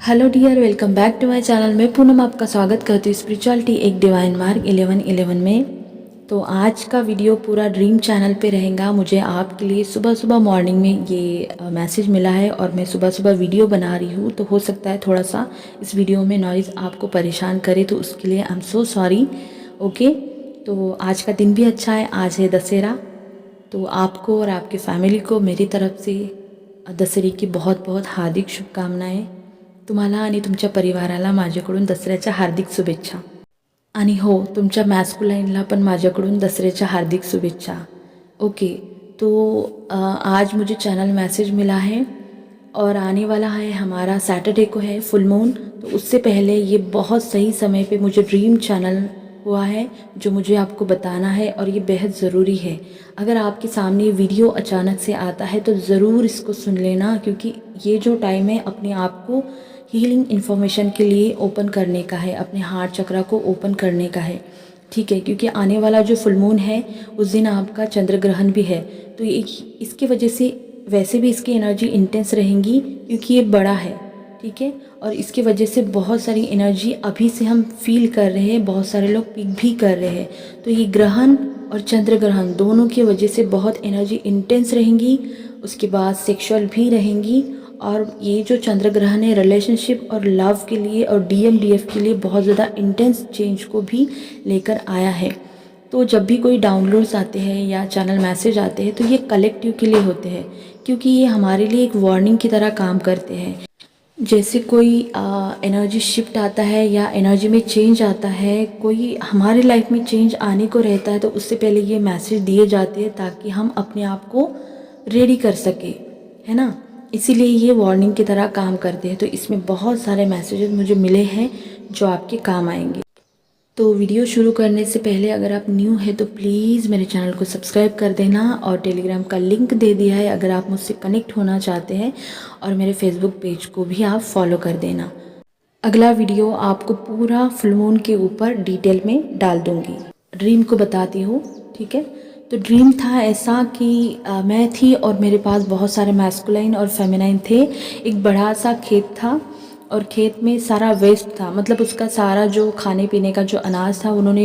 Hello dear, welcome back to my channel. मैं पूनम आपका स्वागत करती हूँ स्पिरिचुअलिटी एक डिवाइन मार्ग 1111 में। तो आज का वीडियो पूरा ड्रीम चैनल पे रहेगा। मुझे आपके लिए सुबह सुबह मॉर्निंग में ये मैसेज मिला है और मैं सुबह सुबह वीडियो बना रही हूँ, तो हो सकता है थोड़ा सा इस वीडियो में नॉइज़ आपको परेशान करे, तो उसके लिए I am so sorry. Okay, तो आज का दिन भी अच्छा है। आज है दशहरा, तो आपको और आपके फॅमिली को मेरी तरफ से दसरे की बहुत बहुत हार्दिक शुभकामनाएं। तुम्हाला आणि तुमच्या परिवाराला माझ्याकडून दसऱ्याच्या हार्दिक शुभेच्छा। आणि हो, तुमच्या मॅस्कुलाइनला पण माझ्याकडून दसऱ्याच्या हार्दिक शुभेच्छा। ओके, तो आज मुझे चैनल मैसेज मिला है और आने वाला है हमारा सैटरडे को है फुल मून। तो उससे पहले ये बहुत सही समय पे मुझे ड्रीम चैनल हुआ है जो मुझे आपको बताना है, और ये बेहद ज़रूरी है। अगर आपके सामने वीडियो अचानक से आता है तो ज़रूर इसको सुन लेना, क्योंकि ये जो टाइम है अपने आप को हीलिंग इन्फॉर्मेशन के लिए ओपन करने का है, अपने हार्ट चक्रा को ओपन करने का है। ठीक है, क्योंकि आने वाला जो फुल मून है उस दिन आपका चंद्र ग्रहण भी है, तो इसकी वजह से वैसे भी इसकी एनर्जी इंटेंस रहेंगी क्योंकि ये बड़ा है। ठीक है, और इसकी वजह से बहुत सारी एनर्जी अभी से हम फील कर रहे हैं, बहुत सारे लोग पिक भी कर रहे हैं। तो ये ग्रहण और चंद्र ग्रहण दोनों की वजह से बहुत एनर्जी इंटेंस रहेंगी, उसके बाद सेक्सुअल भी रहेंगी। और ये जो चंद्र ग्रहण है रिलेशनशिप और लव के लिए और DMDF के लिए बहुत ज़्यादा इंटेंस चेंज को भी लेकर आया है। तो जब भी कोई डाउनलोड्स आते हैं या चैनल मैसेज आते हैं तो ये कलेक्टिव के लिए होते हैं, क्योंकि ये हमारे लिए एक वार्निंग की तरह काम करते हैं। जैसे कोई एनर्जी शिफ्ट आता है या एनर्जी में चेंज आता है, कोई हमारे लाइफ में चेंज आने को रहता है, तो उससे पहले ये मैसेज दिए जाते हैं ताकि हम अपने आप को रेडी कर सके, है ना। इसीलिए ये वार्निंग की तरह काम करते हैं। तो इसमें बहुत सारे मैसेजेस मुझे मिले हैं जो आपके काम आएंगे। तो वीडियो शुरू करने से पहले अगर आप न्यू है तो प्लीज़ मेरे चैनल को सब्सक्राइब कर देना, और टेलीग्राम का लिंक दे दिया है अगर आप मुझसे कनेक्ट होना चाहते हैं, और मेरे फेसबुक पेज को भी आप फॉलो कर देना। अगला वीडियो आपको पूरा फुल मून के ऊपर डिटेल में डाल दूँगी। ड्रीम को बताती हूँ, ठीक है। तो ड्रीम था ऐसा कि मैं थी और मेरे पास बहुत सारे मैस्कुलाइन और फेमिनाइन थे। एक बड़ा सा खेत था और खेत में सारा वेस्ट था, मतलब उसका सारा जो खाने पीने का जो अनाज था उन्होंने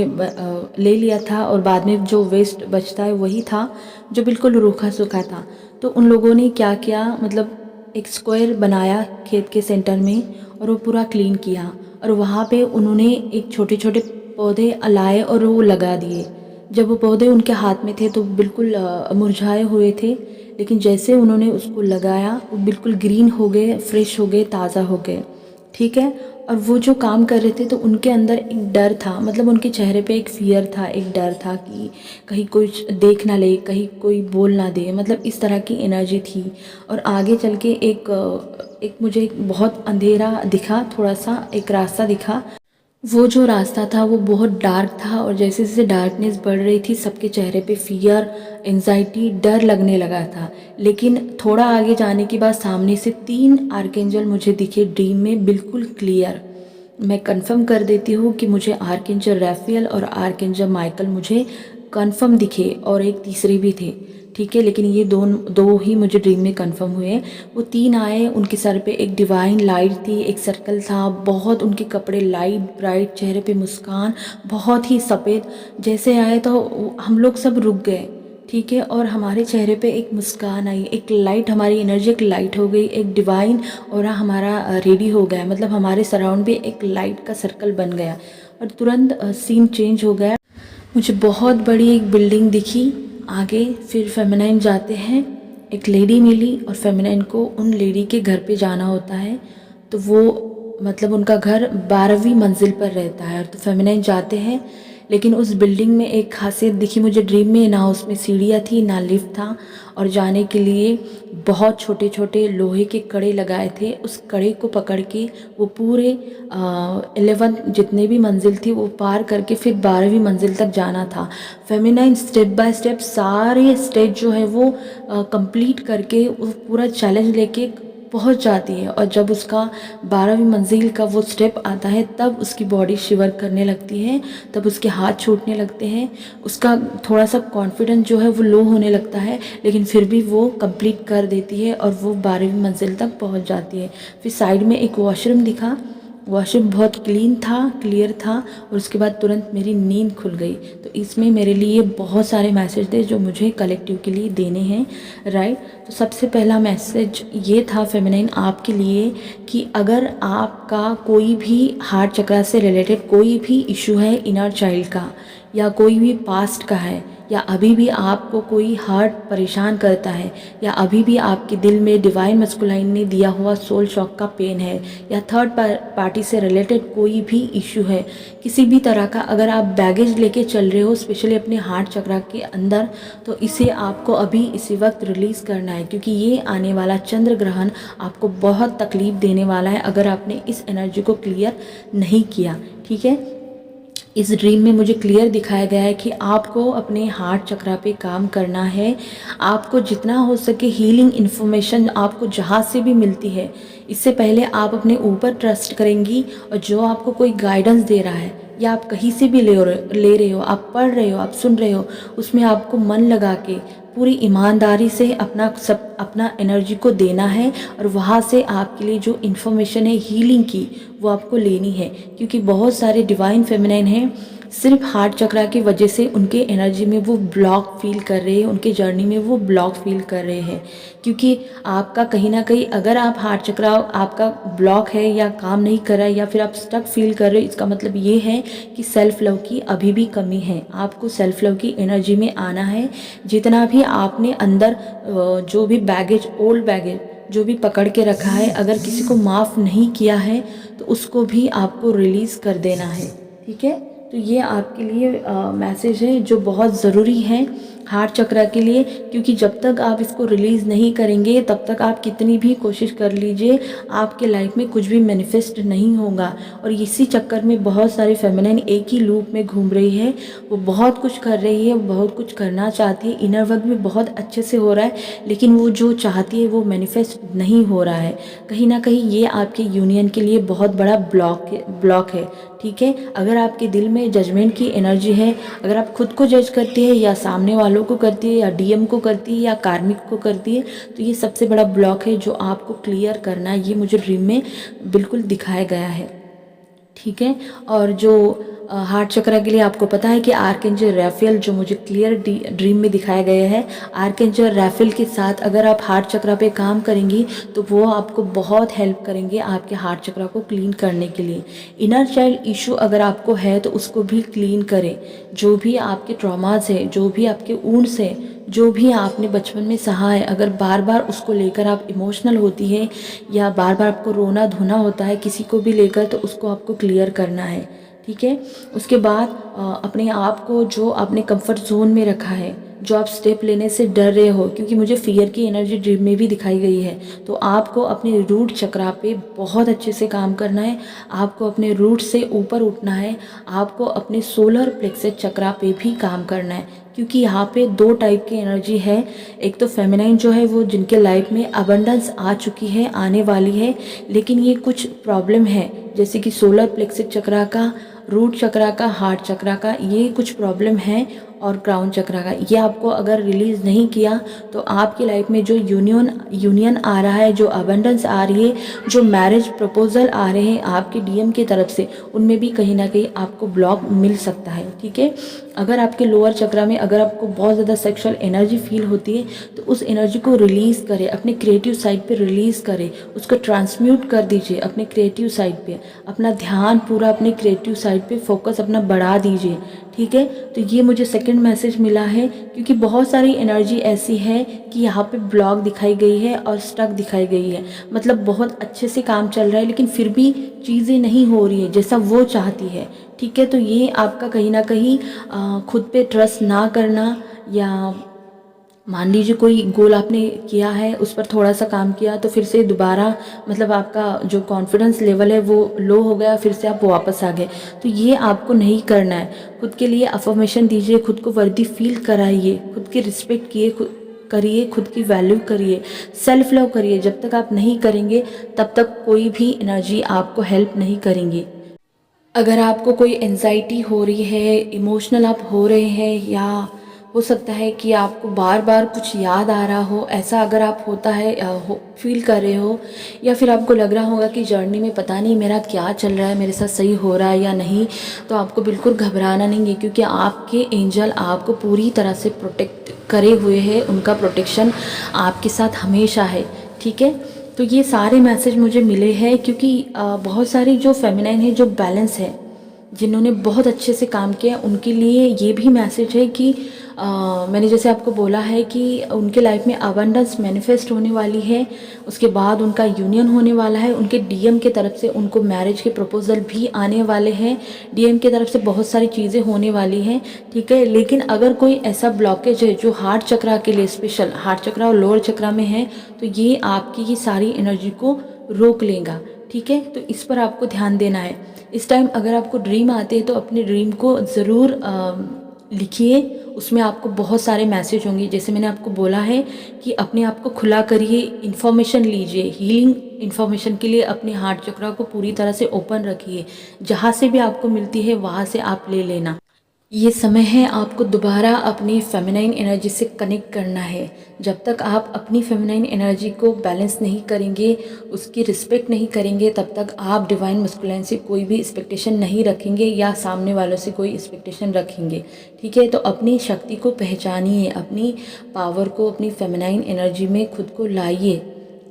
ले लिया था, और बाद में जो वेस्ट बचता है वही था जो बिल्कुल रूखा सूखा था। तो उन लोगों ने क्या किया, मतलब एक स्क्वायर बनाया खेत के सेंटर में और वो पूरा क्लीन किया, और वहाँ पे उन्होंने एक छोटे छोटे पौधे लाए और वो लगा दिए। जब वो पौधे उनके हाथ में थे तो बिल्कुल मुरझाए हुए थे, लेकिन जैसे उन्होंने उसको लगाया वो बिल्कुल ग्रीन हो गए, फ्रेश हो गए, ताज़ा हो गए। ठीक है, और वो जो काम कर रहे थे तो उनके अंदर एक डर था, मतलब उनके चेहरे पे एक फियर था, एक डर था कि कहीं कोई देख ना ले, कहीं कोई बोल ना दे, मतलब इस तरह की एनर्जी थी। और आगे चल के एक मुझे एक बहुत अंधेरा दिखा, थोड़ा सा एक रास्ता दिखा। वो जो रास्ता था वो बहुत डार्क था, और जैसे जैसे डार्कनेस बढ़ रही थी सबके चेहरे पे फियर, एंजाइटी, डर लगने लगा था। लेकिन थोड़ा आगे जाने के बाद सामने से 3 आर्कएंजल मुझे दिखे ड्रीम में, बिल्कुल क्लियर। मैं कंफर्म कर देती हूँ कि मुझे आर्कएंजल रैफेल और आर्कएंजल माइकल मुझे कंफर्म दिखे, और एक तीसरे भी थे। ठीक है, लेकिन ये दो ही मुझे ड्रीम में कंफर्म हुए। वो 3 आए, उनके सर पे एक डिवाइन लाइट थी, एक सर्कल था, बहुत उनके कपड़े लाइट ब्राइट, चेहरे पे मुस्कान, बहुत ही सफ़ेद। जैसे आए तो हम लोग सब रुक गए। ठीक है, और हमारे चेहरे पे एक मुस्कान आई, एक लाइट, हमारी एनर्जी एक लाइट हो गई, एक डिवाइन और हमारा रेडी हो गया, मतलब हमारे सराउंड भी एक लाइट का सर्कल बन गया, और तुरंत सीन चेंज हो गया। मुझे बहुत बड़ी एक बिल्डिंग दिखी आगे, फिर फेमिनाइन जाते हैं, एक लेडी मिली, और फेमिनाइन को उन लेडी के घर पे जाना होता है। तो वो मतलब उनका घर 12वीं मंजिल पर रहता है, तो फेमिनाइन जाते हैं। लेकिन उस बिल्डिंग में एक खासियत दिखी मुझे ड्रीम में, ना उसमें सीढ़ियाँ थी ना लिफ्ट था, और जाने के लिए बहुत छोटे छोटे लोहे के कड़े लगाए थे। उस कड़े को पकड़ के वो पूरे 11 जितने भी मंजिल थी वो पार करके फिर 12वीं मंजिल तक जाना था। फेमिनाइन स्टेप बाय स्टेप सारे स्टेज जो है वो कंप्लीट करके वो पूरा चैलेंज लेके पहुंच जाती है। और जब उसका 12वीं मंजिल का वो स्टेप आता है तब उसकी बॉडी शिवर करने लगती है, तब उसके हाथ छूटने लगते हैं, उसका थोड़ा सा कॉन्फिडेंस जो है वो लो होने लगता है, लेकिन फिर भी वो कंप्लीट कर देती है और वो 12वीं मंजिल तक पहुंच जाती है। फिर साइड में एक वॉशरूम दिखा, वॉशरूम बहुत क्लीन था, क्लियर था, और उसके बाद तुरंत मेरी नींद खुल गई। तो इसमें मेरे लिए बहुत सारे मैसेज थे जो मुझे कलेक्टिव के लिए देने हैं, राइट। तो सबसे पहला मैसेज ये था फेमिनाइन आपके लिए कि अगर आपका कोई भी हार्ट चक्र से रिलेटेड कोई भी इशू है, इनर चाइल्ड का या कोई भी पास्ट का है, या अभी भी आपको कोई हार्ट परेशान करता है, या अभी भी आपके दिल में डिवाइन मस्कुलाइन ने दिया हुआ सोल शॉक का पेन है, या थर्ड पार्टी से रिलेटेड कोई भी इशू है, किसी भी तरह का अगर आप बैगेज लेके चल रहे हो स्पेशली अपने हार्ट चक्र के अंदर, तो इसे आपको अभी इसी वक्त रिलीज़ करना है, क्योंकि ये आने वाला चंद्र ग्रहण आपको बहुत तकलीफ़ देने वाला है अगर आपने इस एनर्जी को क्लियर नहीं किया, ठीक है। इस ड्रीम में मुझे क्लियर दिखाया गया है कि आपको अपने हार्ट चक्र पे काम करना है। आपको जितना हो सके हीलिंग इन्फॉर्मेशन आपको जहाँ से भी मिलती है, इससे पहले आप अपने ऊपर ट्रस्ट करेंगी, और जो आपको कोई गाइडेंस दे रहा है या आप कहीं से भी ले रहे हो, आप पढ़ रहे हो, आप सुन रहे हो, उसमें आपको मन लगा के पूरी ईमानदारी से अपना एनर्जी को देना है, और वहाँ से आपके लिए जो इन्फॉर्मेशन है हीलिंग की वो आपको लेनी है। क्योंकि बहुत सारे डिवाइन फेमिनाइन हैं, सिर्फ हार्ट चक्र की वजह से उनके एनर्जी में वो ब्लॉक फील कर रहे हैं, उनके जर्नी में वो ब्लॉक फील कर रहे हैं, क्योंकि आपका कहीं ना कहीं अगर आप हार्ट चक्र आपका ब्लॉक है या काम नहीं कर रहा है या फिर आप स्टक फील कर रहे हो, इसका मतलब ये है कि सेल्फ लव की अभी भी कमी है। आपको सेल्फ लव की एनर्जी में आना है। जितना भी आपने अंदर जो भी बैगेज, ओल्ड बैगेज जो भी पकड़ के रखा है, अगर किसी को माफ़ नहीं किया है तो उसको भी आपको रिलीज़ कर देना है, ठीक है। तो ये आपके लिए मैसेज है जो बहुत ज़रूरी है हार्ट चक्र के लिए, क्योंकि जब तक आप इसको रिलीज़ नहीं करेंगे तब तक आप कितनी भी कोशिश कर लीजिए आपके लाइफ में कुछ भी मैनिफेस्ट नहीं होगा। और इसी चक्कर में बहुत सारी फेमिनाइन एक ही लूप में घूम रही है, वो बहुत कुछ कर रही है, वो बहुत कुछ करना चाहती है, इनर वर्क भी बहुत अच्छे से हो रहा है, लेकिन वो जो चाहती है वो मैनिफेस्ट नहीं हो रहा है। कहीं ना कहीं ये आपके यूनियन के लिए बहुत बड़ा ब्लॉक है, ठीक है। अगर आपके दिल में जजमेंट की एनर्जी है, अगर आप खुद को जज करती है या सामने वालों को करती है या डीएम को करती है या कार्मिक को करती है, तो ये सबसे बड़ा ब्लॉक है जो आपको क्लियर करना है। ये मुझे ड्रीम में बिल्कुल दिखाया गया है, ठीक है। और जो हार्ट चक्र के लिए आपको पता है कि आर्कएंजल राफेल जो मुझे क्लियर ड्रीम में दिखाया गया है, आर्कएंजल राफेल के साथ अगर आप हार्ट चक्र पे काम करेंगी तो वो आपको बहुत हेल्प करेंगे आपके हार्ट चक्र को क्लीन करने के लिए। इनर चाइल्ड इशू अगर आपको है तो उसको भी क्लीन करें। जो भी आपके ट्रॉमास है, जो भी आपके वुंड्स है, जो भी आपने बचपन में सहा है, अगर बार बार उसको लेकर आप इमोशनल होती है या बार बार आपको रोना धोना होता है किसी को भी लेकर, तो उसको आपको क्लियर करना है, ठीक है। उसके बाद अपने आप को जो आपने कंफर्ट जोन में रखा है, जो आप स्टेप लेने से डर रहे हो, क्योंकि मुझे फियर की एनर्जी ड्रीम में भी दिखाई गई है, तो आपको अपने रूट चक्र पे बहुत अच्छे से काम करना है। आपको अपने रूट से ऊपर उठना है। आपको अपने सोलर प्लेक्सस चक्र पे भी काम करना है, क्योंकि यहाँ पे दो टाइप की एनर्जी है। एक तो फेमिनाइन जो है वो जिनके लाइफ में अबंडेंस आ चुकी है, आने वाली है, लेकिन ये कुछ प्रॉब्लम है, जैसे कि सोलर प्लेक्सस चक्र का, रूट चक्र का, हार्ट चक्र का, ये कुछ प्रॉब्लम है, और क्राउन चक्र का। ये आपको अगर रिलीज़ नहीं किया तो आपकी लाइफ में जो यूनियन आ रहा है, जो अबंडेंस आ रही है, जो मैरिज प्रपोजल आ रहे हैं आपके डीएम की तरफ से, उनमें भी कहीं ना कहीं आपको ब्लॉक मिल सकता है, ठीक है। अगर आपके लोअर चक्र में अगर आपको बहुत ज़्यादा सेक्सुअल एनर्जी फील होती है तो उस एनर्जी को रिलीज़ करें, अपने क्रिएटिव साइड पे रिलीज़ करें, उसको ट्रांसम्यूट कर दीजिए अपने क्रिएटिव साइड पे। अपना ध्यान पूरा अपने क्रिएटिव साइड पे फोकस अपना बढ़ा दीजिए, ठीक है। तो ये मुझे सेकंड मैसेज मिला है, क्योंकि बहुत सारी एनर्जी ऐसी है कि यहाँ पे ब्लॉक दिखाई गई है और स्टक दिखाई गई है, मतलब बहुत अच्छे से काम चल रहा है लेकिन फिर भी चीज़ें नहीं हो रही है जैसा वो चाहती है, ठीक है। तो ये आपका कहीं ना कहीं खुद पे ट्रस्ट ना करना, या मान लीजिए कोई गोल आपने किया है, उस पर थोड़ा सा काम किया तो फिर से दोबारा मतलब आपका जो कॉन्फिडेंस लेवल है वो लो हो गया, फिर से आप वापस आ गए, तो ये आपको नहीं करना है। खुद के लिए अफर्मेशन दीजिए, खुद को वर्दी फील कराइए, खुद की रिस्पेक्ट करिए, खुद की वैल्यू करिए, सेल्फ लव करिए। जब तक आप नहीं करेंगे तब तक कोई भी एनर्जी आपको हेल्प नहीं करेंगी। अगर आपको कोई एंजाइटी हो रही है, इमोशनल आप हो रहे हैं, या हो सकता है कि आपको बार बार कुछ याद आ रहा हो, ऐसा अगर आप होता है फील कर रहे हो, या फिर आपको लग रहा होगा कि जर्नी में पता नहीं मेरा क्या चल रहा है, मेरे साथ सही हो रहा है या नहीं, तो आपको बिल्कुल घबराना नहीं है, क्योंकि आपके एंजल आपको पूरी तरह से प्रोटेक्ट करे हुए हैं। उनका प्रोटेक्शन आपके साथ हमेशा है, ठीक है। तो ये सारे मैसेज मुझे मिले हैं क्योंकि बहुत सारी जो फेमिनाइन है, जो बैलेंस है, जिन्होंने बहुत अच्छे से काम किया, उनके लिए ये भी मैसेज है कि मैंने जैसे आपको बोला है कि उनके लाइफ में अबंडेंस मैनिफेस्ट होने वाली है, उसके बाद उनका यूनियन होने वाला है, उनके डीएम के तरफ से उनको मैरिज के प्रपोजल भी आने वाले हैं, डीएम की तरफ से बहुत सारी चीज़ें होने वाली हैं, ठीक है। लेकिन अगर कोई ऐसा ब्लॉकेज है जो हार्ट चक्रा के लिए, स्पेशल हार्ट चक्रा और लोअर चक्रा में है, तो ये आपकी ये सारी एनर्जी को रोक लेगा, ठीक है। तो इस पर आपको ध्यान देना है। इस टाइम अगर आपको ड्रीम आते हैं तो अपने ड्रीम को ज़रूर लिखिए, उसमें आपको बहुत सारे मैसेज होंगे। जैसे मैंने आपको बोला है कि अपने आप को खुला करिए, इन्फॉर्मेशन लीजिए, हीलिंग इन्फॉर्मेशन के लिए अपने हार्ट चक्रा को पूरी तरह से ओपन रखिए, जहाँ से भी आपको मिलती है वहाँ से आप ले लेना। ये समय है आपको दोबारा अपनी फेमिनाइन एनर्जी से कनेक्ट करना है। जब तक आप अपनी फेमिनाइन एनर्जी को बैलेंस नहीं करेंगे, उसकी रिस्पेक्ट नहीं करेंगे, तब तक आप डिवाइन मस्कुलिन से कोई भी एक्सपेक्टेशन नहीं रखेंगे या सामने वालों से कोई एक्सपेक्टेशन रखेंगे, ठीक है। तो अपनी शक्ति को पहचानिए, अपनी पावर को, अपनी फेमिनाइन एनर्जी में खुद को लाइए,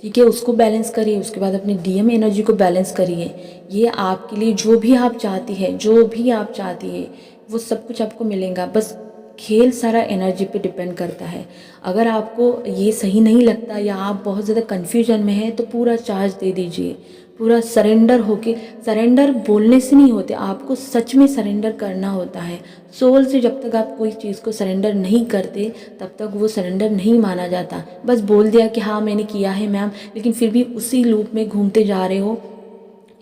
ठीक है। उसको बैलेंस करिए, उसके बाद अपनी डीएम एनर्जी को बैलेंस करिए। ये आपके लिए जो भी आप चाहती है, जो भी आप चाहती है, वो सब कुछ आपको मिलेगा। बस खेल सारा एनर्जी पे डिपेंड करता है। अगर आपको ये सही नहीं लगता या आप बहुत ज़्यादा कन्फ्यूजन में हैं, तो पूरा चार्ज दे दीजिए, पूरा सरेंडर होके। सरेंडर बोलने से नहीं होते, आपको सच में सरेंडर करना होता है। सोल से जब तक आप कोई चीज़ को सरेंडर नहीं करते, तब तक वो सरेंडर नहीं माना जाता। बस बोल दिया कि हाँ मैंने किया है मैम, लेकिन फिर भी उसी लूप में घूमते जा रहे हो,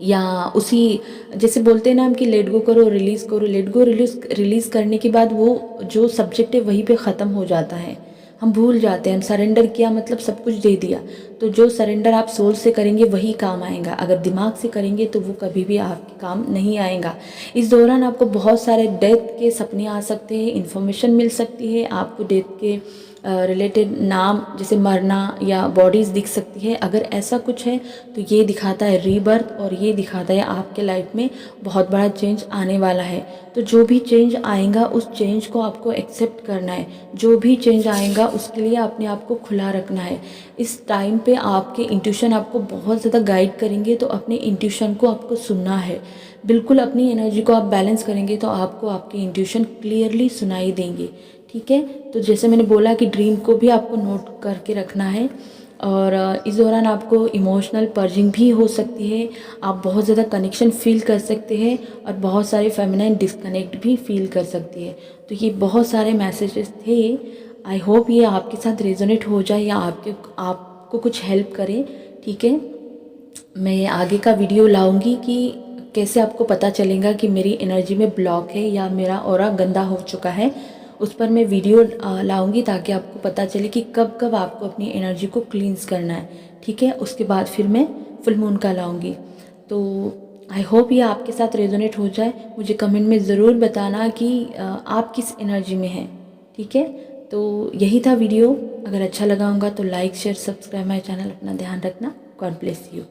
या उसी जैसे बोलते हैं ना हम कि लेट गो करो, रिलीज़ करो। लेट गो रिलीज़ करने के बाद वो जो सब्जेक्ट है वहीं पे ख़त्म हो जाता है, हम भूल जाते हैं। हम सरेंडर किया मतलब सब कुछ दे दिया। तो जो सरेंडर आप सोल से करेंगे वही काम आएगा, अगर दिमाग से करेंगे तो वो कभी भी आपके काम नहीं आएगा। इस दौरान आपको बहुत सारे डेथ के सपने आ सकते हैं, इन्फॉर्मेशन मिल सकती है आपको डेथ के रिलेटेड, नाम जैसे मरना या बॉडीज़ दिख सकती है। अगर ऐसा कुछ है तो ये दिखाता है रीबर्थ, और ये दिखाता है आपके लाइफ में बहुत बड़ा चेंज आने वाला है। तो जो भी चेंज आएगा उस चेंज को आपको एक्सेप्ट करना है, जो भी चेंज आएगा उसके लिए अपने आप को खुला रखना है। इस टाइम पे आपके इंट्यूशन आपको बहुत ज़्यादा गाइड करेंगे, तो अपने इंट्यूशन को आपको सुनना है। बिल्कुल अपनी एनर्जी को आप बैलेंस करेंगे तो आपको आपके इंट्यूशन क्लियरली सुनाई देंगे, ठीक है। तो जैसे मैंने बोला कि ड्रीम को भी आपको नोट करके रखना है, और इस दौरान आपको इमोशनल पर्जिंग भी हो सकती है। आप बहुत ज़्यादा कनेक्शन फील कर सकते हैं और बहुत सारे फेमिनाइन डिस्कनेक्ट भी फील कर सकती है। तो ये बहुत सारे मैसेजेस थे। आई होप ये आपके साथ रेजोनेट हो जाए या आपको कुछ हेल्प करे, ठीक है। मैं आगे का वीडियो लाऊंगी कि कैसे आपको पता चलेगा कि मेरी एनर्जी में ब्लॉक है या मेरा ऑरा गंदा हो चुका है। उस पर मैं वीडियो लाऊंगी ताकि आपको पता चले कि कब कब आपको अपनी एनर्जी को क्लींस करना है, ठीक है। उसके बाद फिर मैं फुल मून का लाऊंगी। तो आई होप ये आपके साथ रेजोनेट हो जाए। मुझे कमेंट में ज़रूर बताना कि आप किस एनर्जी में हैं, ठीक है। तो यही था वीडियो। अगर अच्छा लगा होगा तो like share subscribe my channel. अपना ध्यान रखना। God bless you.